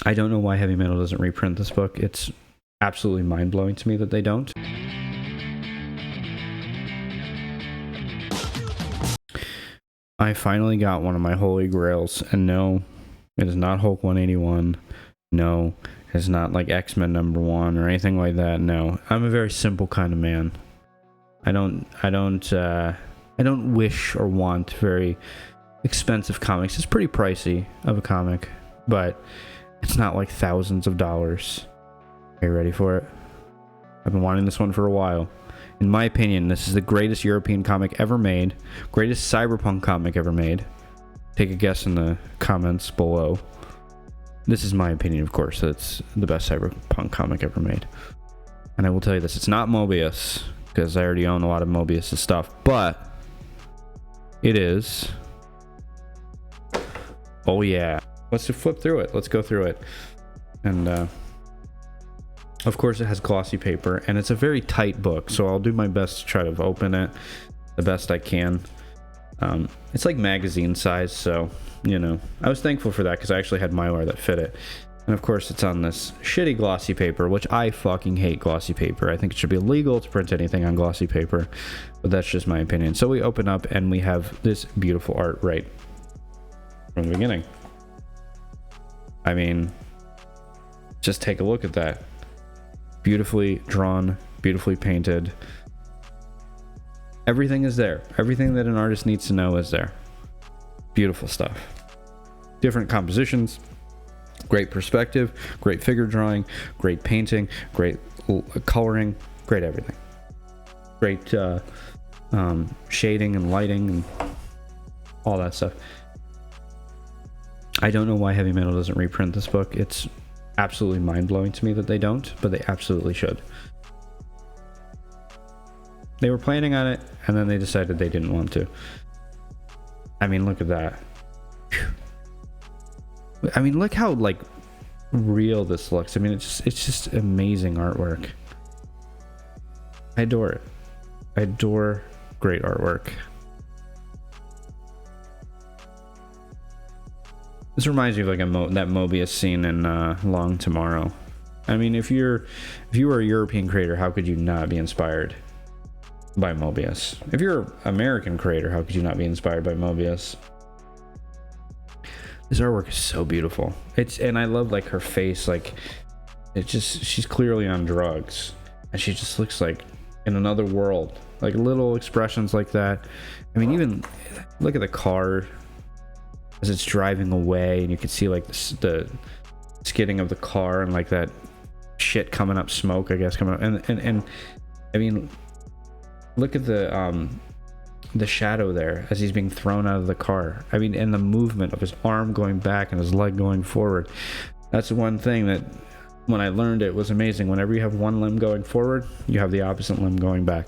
I don't know why Heavy Metal doesn't reprint this book. It's absolutely mind-blowing to me that they don't. I finally got one of my holy grails, and no, it is not Hulk 181. No, it's not like X-Men #1 or anything like that. No, I'm a very simple kind of man. I don't wish or want very expensive comics. It's pretty pricey of a comic, but it's not like thousands of dollars. Are you ready for it? I've been wanting this one for a while. In my opinion, this is the greatest European comic ever made, greatest cyberpunk comic ever made. Take a guess in the comments below. This is my opinion, of course. It's the best cyberpunk comic ever made. And I will tell you this, it's not Mobius, because I already own a lot of Mobius' stuff, but it is. Oh yeah. Let's just flip through it. Let's go through it. And of course it has glossy paper, and it's a very tight book, so I'll do my best to try to open it the best I can. It's like magazine size, so you know, I was thankful for that because I actually had Mylar that fit it. And of course it's on this shitty glossy paper, which I fucking hate glossy paper. I think it should be illegal to print anything on glossy paper, but that's just my opinion. So we open up and we have this beautiful art right from the beginning. I mean, just take a look at that. Beautifully drawn, beautifully painted. Everything is there. Everything that an artist needs to know is there. Beautiful stuff. Different compositions, great perspective, great figure drawing, great painting, great coloring, great everything. Great shading and lighting and all that stuff. I don't know why Heavy Metal doesn't reprint this book. It's absolutely mind-blowing to me that they don't, but they absolutely should. They were planning on it, and then they decided they didn't want to. I mean, look at that. Whew. I mean, look how like real this looks. I mean, it's just amazing artwork. I adore it. I adore great artwork. This reminds me of like that Mobius scene in Long Tomorrow. I mean, if you were a European creator, how could you not be inspired by Mobius? If you're an American creator, how could you not be inspired by Mobius? This artwork is so beautiful. And I love like her face, like she's clearly on drugs, and she just looks like in another world. Like little expressions like that. I mean, even look at the car as it's driving away, and you can see like the skidding of the car and like that shit coming up, smoke, I guess, coming up, and I mean, look at the shadow there as he's being thrown out of the car. I mean, and the movement of his arm going back and his leg going forward. That's one thing that when I learned it was amazing. Whenever you have one limb going forward, you have the opposite limb going back.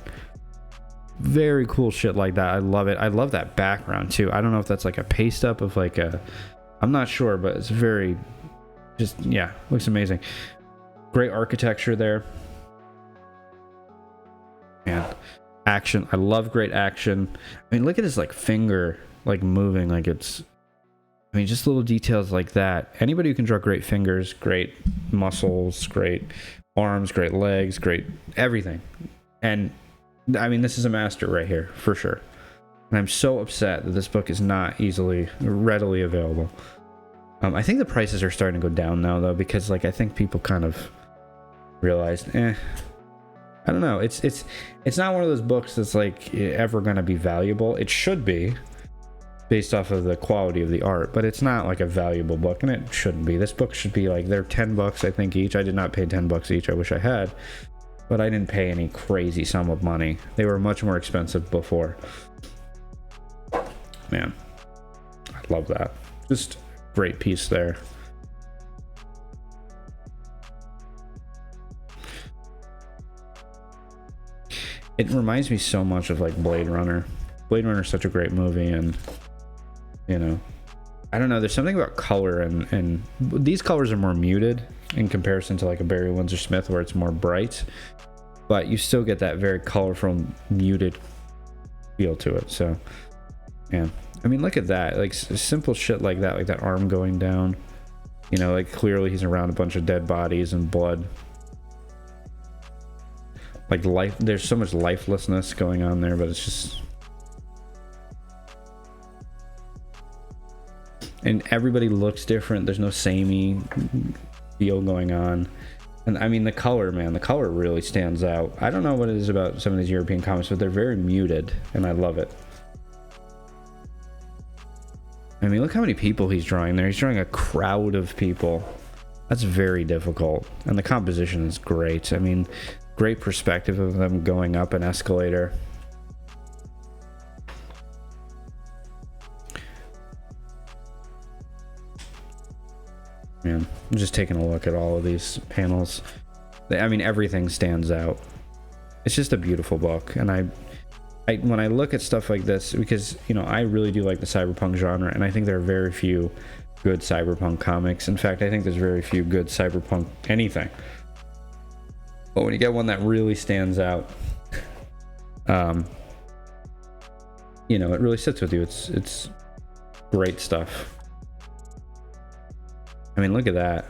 Very cool shit like that. I love it. I love that background too. I don't know if that's like a paste up of like I'm not sure, but it's very just, yeah, looks amazing. Great architecture there. Man, action. I love great action. I mean, look at his like finger like moving like it's, I mean, just little details like that. Anybody who can draw great fingers, great muscles, great arms, great legs, great everything. And I mean, this is a master right here for sure. And I'm so upset that this book is not readily available. I think the prices are starting to go down now though, because like I think people kind of realized, I don't know. It's not one of those books that's like ever going to be valuable. It should be based off of the quality of the art, but it's not like a valuable book, and it shouldn't be. This book should be like, they're $10 I think each. I did not pay $10 each. I wish I had, but I didn't pay any crazy sum of money. They were much more expensive before. Man, I love that. Just great piece there. It reminds me so much of like Blade Runner. Blade Runner is such a great movie, and you know, I don't know, there's something about color, and these colors are more muted in comparison to like a Barry Windsor Smith where it's more bright, but you still get that very colorful muted feel to it. So yeah, I mean, look at that, like simple shit like that arm going down. You know, like clearly he's around a bunch of dead bodies and blood. Like life, there's so much lifelessness going on there, but it's just, and everybody looks different. There's no samey feel going on. And I mean, the color, man, the color really stands out. I don't know what it is about some of these European comics, but they're very muted, and I love it. I mean, look how many people he's drawing there. He's drawing a crowd of people. That's very difficult. And the composition is great. I mean, great perspective of them going up an escalator. Man, I'm just taking a look at all of these panels. I mean, everything stands out. It's just a beautiful book. And I when I look at stuff like this, because, you know, I really do like the cyberpunk genre, and I think there are very few good cyberpunk comics. In fact, I think there's very few good cyberpunk anything. But when you get one that really stands out, you know, it really sits with you. It's great stuff. I mean, look at that.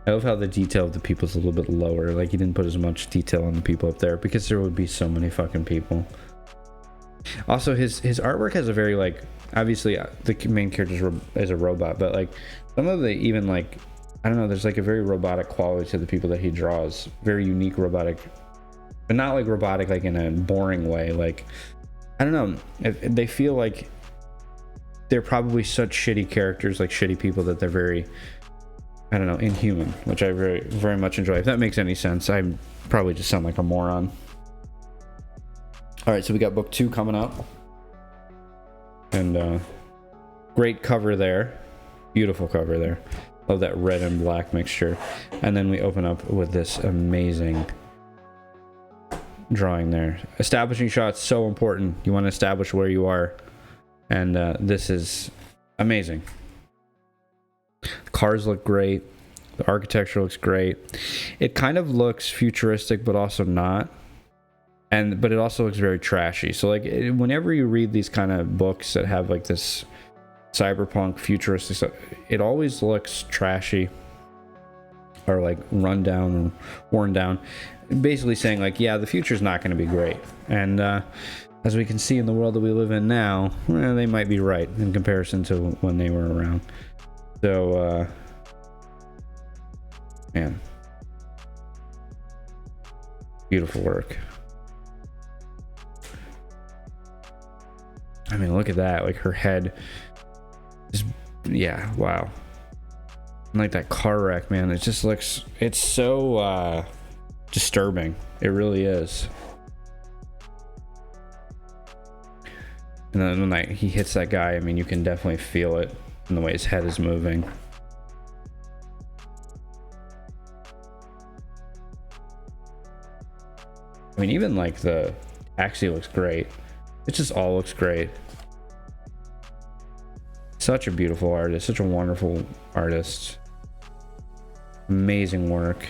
I love how the detail of the people is a little bit lower. Like, he didn't put as much detail on the people up there because there would be so many fucking people. Also, his artwork has a very, like, obviously the main character is a robot, but like some of the, even like, I don't know, there's like a very robotic quality to the people that he draws. Very unique robotic, but not like robotic like in a boring way. Like, I don't know, they feel like they're probably such shitty characters, like shitty people, that they're very, I don't know, inhuman, which I very, very much enjoy. If that makes any sense. I probably just sound like a moron. All right, so we got book 2 coming up. And great cover there. Beautiful cover there. Love that red and black mixture. And then we open up with this amazing drawing there. Establishing shots, so important. You want to establish where you are. And this is amazing. The cars look great. The architecture looks great. It kind of looks futuristic, but also not. But it also looks very trashy. So like whenever you read these kind of books that have like this cyberpunk futuristic stuff, it always looks trashy or like run down and worn down, basically saying like, yeah, the future's not going to be great. And as we can see in the world that we live in now, they might be right in comparison to when they were around. So man, beautiful work. I mean, look at that. Like, her head is, yeah, wow. And like that car wreck, man, it just looks, it's so disturbing. It really is. And then when he hits that guy, I mean, you can definitely feel it in the way his head is moving. I mean, even like the taxi looks great. It just all looks great. Such a beautiful artist, such a wonderful artist. Amazing work.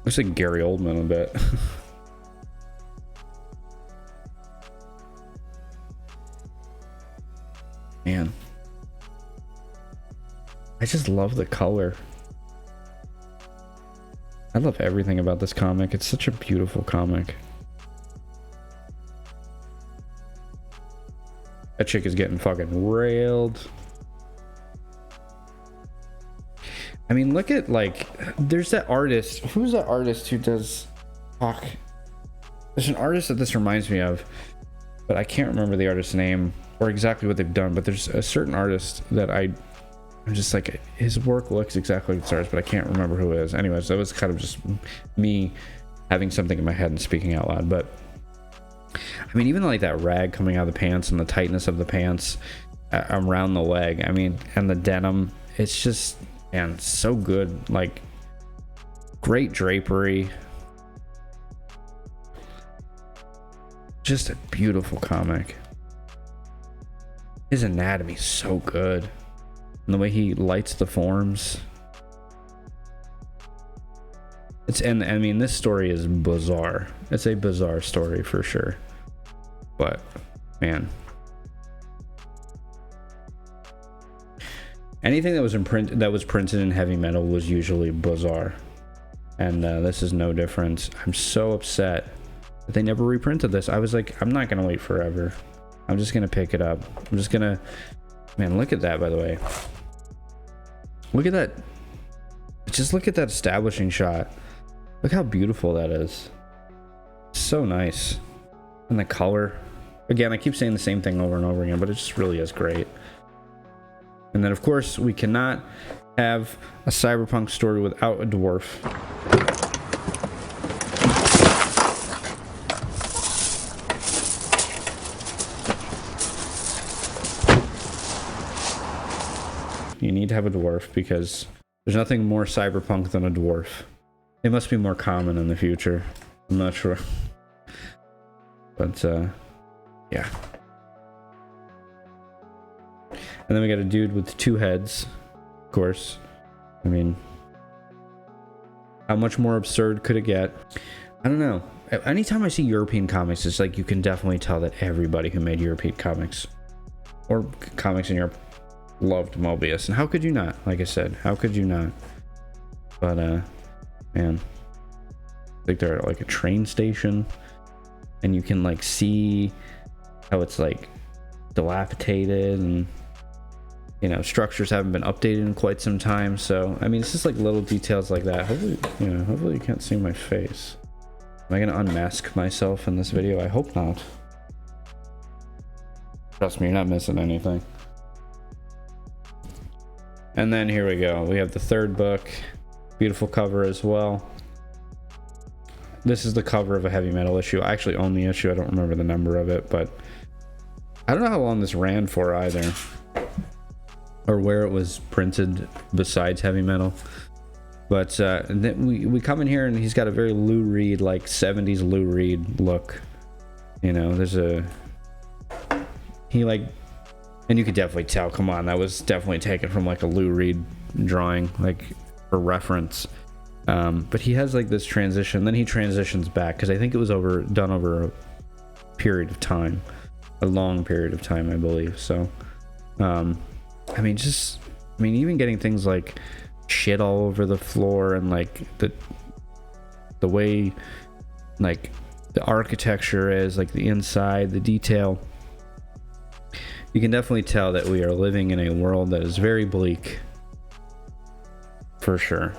Looks like Gary Oldman a bit. Man. I just love the color. I love everything about this comic. It's such a beautiful comic. That chick is getting fucking railed. I mean, look at, like, there's that artist. Who's that artist who does... Fuck. There's an artist that this reminds me of, but I can't remember the artist's name or exactly what they've done, but there's a certain artist that I'm just like, his work looks exactly like stars, but I can't remember who it is. Anyways, that was kind of just me having something in my head and speaking out loud. But I mean, even like that rag coming out of the pants and the tightness of the pants around the leg, I mean, and the denim, it's just, man, so good. Like, great drapery. Just a beautiful comic. His anatomy's so good. And the way he lights the forms. And I mean, this story is bizarre. It's a bizarre story for sure. But Man. Anything that was printed in heavy metal was usually bizarre. And this is no different. I'm so upset that they never reprinted this. I was like, I'm not gonna wait forever. I'm just gonna pick it up. I'm just gonna... Man, look at that, by the way. Look at that. Just look at that establishing shot. Look how beautiful that is. So nice. And the color. Again, I keep saying the same thing over and over again, but it just really is great. And then, of course, we cannot have a cyberpunk story without a dwarf. You need to have a dwarf because there's nothing more cyberpunk than a dwarf. It must be more common in the future. I'm not sure. But, yeah. And then we got a dude with 2 heads, of course. I mean, how much more absurd could it get? I don't know. Anytime I see European comics, it's like you can definitely tell that everybody who made European comics, or comics in Europe, loved Mobius. And how could you not? Like I said, how could you not? But, man. I think they're at like a train station. And you can like see how it's like dilapidated and... You know, structures haven't been updated in quite some time, so I mean, it's just like little details like that. Hopefully, you know, hopefully you can't see my face. Am I gonna unmask myself in this video? I hope not. Trust me, you're not missing anything. And then here we go. We have the 3rd book. Beautiful cover as well. This is the cover of a heavy metal issue. I actually own the issue. I don't remember the number of it, but I don't know how long this ran for either. Or where it was printed besides heavy metal. But then we come in here and he's got a very Lou Reed, like 70s Lou Reed look. You know, there's a... He like... And you could definitely tell, come on, that was definitely taken from like a Lou Reed drawing, like for reference. But he has like this transition, then he transitions back, because I think it was done over a period of time. A long period of time, I believe. So... I mean, even getting things like shit all over the floor and like the way like the architecture is, like the inside, the detail. You can definitely tell that we are living in a world that is very bleak. For sure.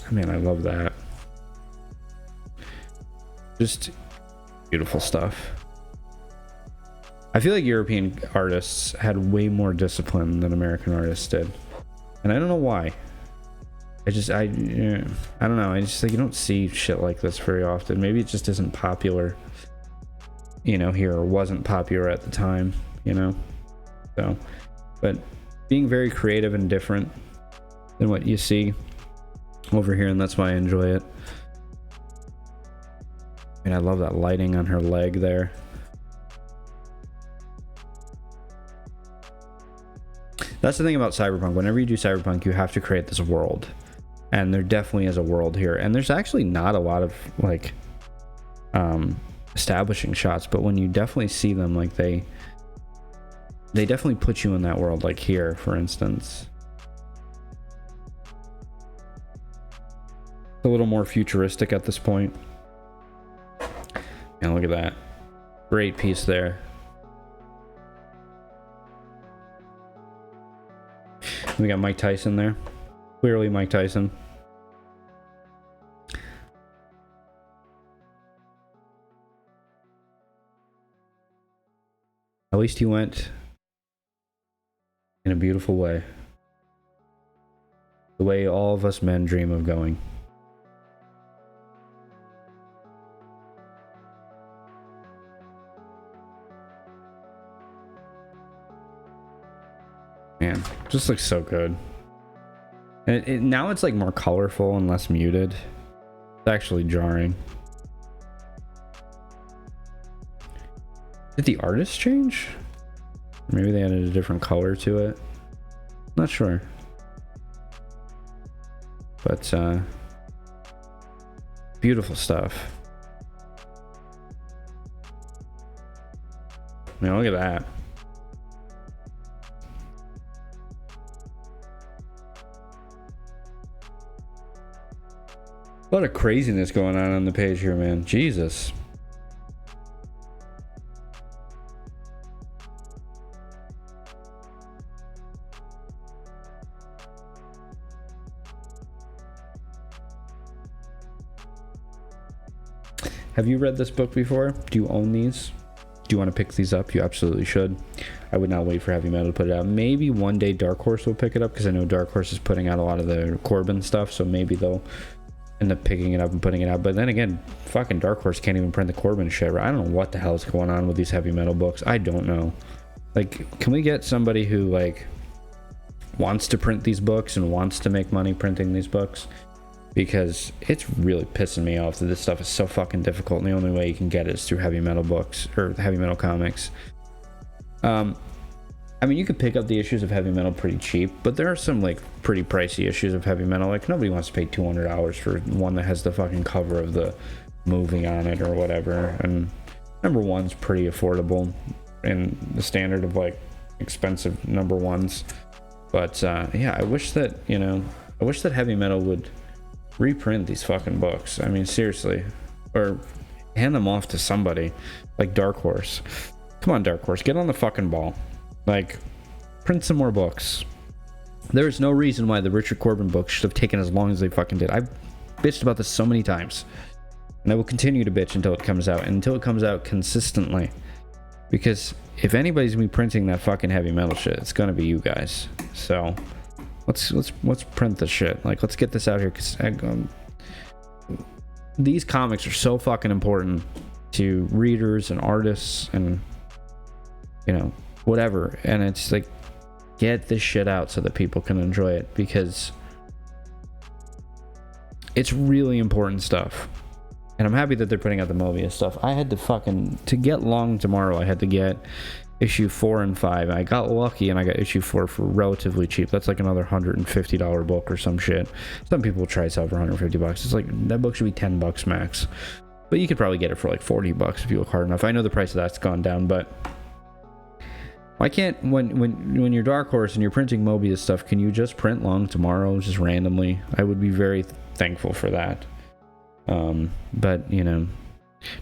I mean, I love that. Just beautiful stuff. I feel like European artists had way more discipline than American artists did. And I don't know why. I don't know. I just like, you don't see shit like this very often. Maybe it just isn't popular, you know, here, or wasn't popular at the time, you know? So, but being very creative and different than what you see over here, and that's why I enjoy it. I mean, I love that lighting on her leg there. That's the thing about cyberpunk. Whenever you do cyberpunk, you have to create this world, and there definitely is a world here. And there's actually not a lot of like establishing shots, but when you definitely see them, like they definitely put you in that world. Like here, for instance, it's a little more futuristic at this point. And look at that, great piece there. We got Mike Tyson there. Clearly Mike Tyson. At least he went in a beautiful way. The way all of us men dream of going. Man, just looks so good. And now it's like more colorful and less muted. It's actually jarring. Did the artist change? Maybe they added a different color to it. Not sure. But beautiful stuff. I mean, look at that. A lot of craziness going on the page here, man. Jesus. Have you read this book before? Do you own these? Do you want to pick these up? You absolutely should. I would not wait for Heavy Metal to put it out. Maybe one day Dark Horse will pick it up, because I know Dark Horse is putting out a lot of the Corbin stuff, so maybe they'll end up picking it up and putting it out. But then again, fucking Dark Horse can't even print the Corbin shit, right? I don't know what the hell is going on with these Heavy Metal books. I don't know. Like, can we get somebody who, like, wants to print these books and wants to make money printing these books? Because it's really pissing me off that this stuff is so fucking difficult, and the only way you can get it is through Heavy Metal books, or Heavy Metal comics. I mean, you could pick up the issues of Heavy Metal pretty cheap, but there are some, like, pretty pricey issues of Heavy Metal. Like, nobody wants to pay $200 for one that has the fucking cover of the movie on it or whatever. And number one's pretty affordable in the standard of, like, expensive number ones. But, yeah, I wish that, you know, I wish that Heavy Metal would reprint these fucking books. I mean, seriously. Or hand them off to somebody like Dark Horse. Come on, Dark Horse, get on the fucking ball. Like, print some more books. There is no reason why the Richard Corbin books should have taken as long as they fucking did. I've bitched about this so many times, and I will continue to bitch until it comes out, and until it comes out consistently. Because if anybody's gonna be printing that fucking Heavy Metal shit, it's gonna be you guys. So let's print this shit. Like, let's get this out here, because these comics are so fucking important to readers and artists and, you know, whatever. And it's like, get this shit out so that people can enjoy it, because it's really important stuff. And I'm happy that they're putting out the Mobius stuff. I had to get Long Tomorrow, I had to get issue 4 and 5. I got lucky and I got issue 4 for relatively cheap. That's like another $150 book or some shit. Some people try to sell for $150. It's like, that book should be $10 max, but you could probably get it for like $40 if you look hard enough. I know the price of that's gone down, but why can't, when you're Dark Horse and you're printing Mobius stuff, can you just print Long Tomorrow just randomly? I would be very thankful for that. But, you know,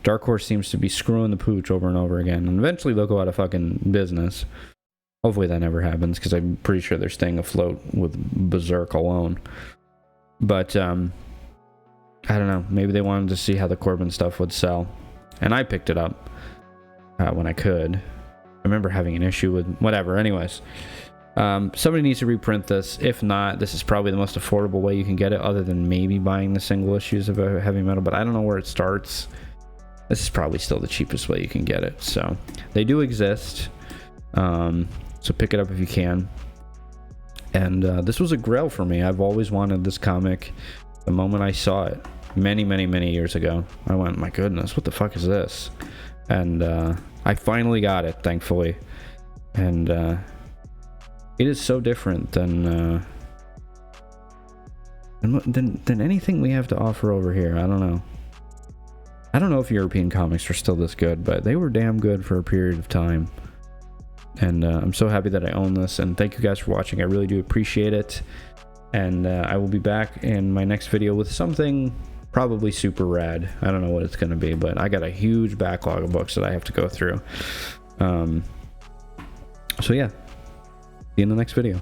Dark Horse seems to be screwing the pooch over and over again, and eventually they'll go out of fucking business. Hopefully that never happens, because I'm pretty sure they're staying afloat with Berserk alone. But, I don't know, maybe they wanted to see how the Corbin stuff would sell, and I picked it up when I could. I remember having an issue with whatever. Anyways, somebody needs to reprint this. If not, this is probably the most affordable way you can get it, other than maybe buying the single issues of a Heavy Metal, but I don't know where it starts. This is probably still the cheapest way you can get it. So they do exist, so pick it up if you can. And this was a grail for me. I've always wanted this comic. The moment I saw it many years ago, I went, my goodness, what the fuck is this? And I finally got it, thankfully. And it is so different than anything we have to offer over here. I don't know. I don't know if European comics are still this good, but they were damn good for a period of time. And I'm so happy that I own this, and thank you guys for watching. I really do appreciate it. And I will be back in my next video with something probably super rad. I don't know what it's going to be, but I got a huge backlog of books that I have to go through. So yeah, see you in the next video.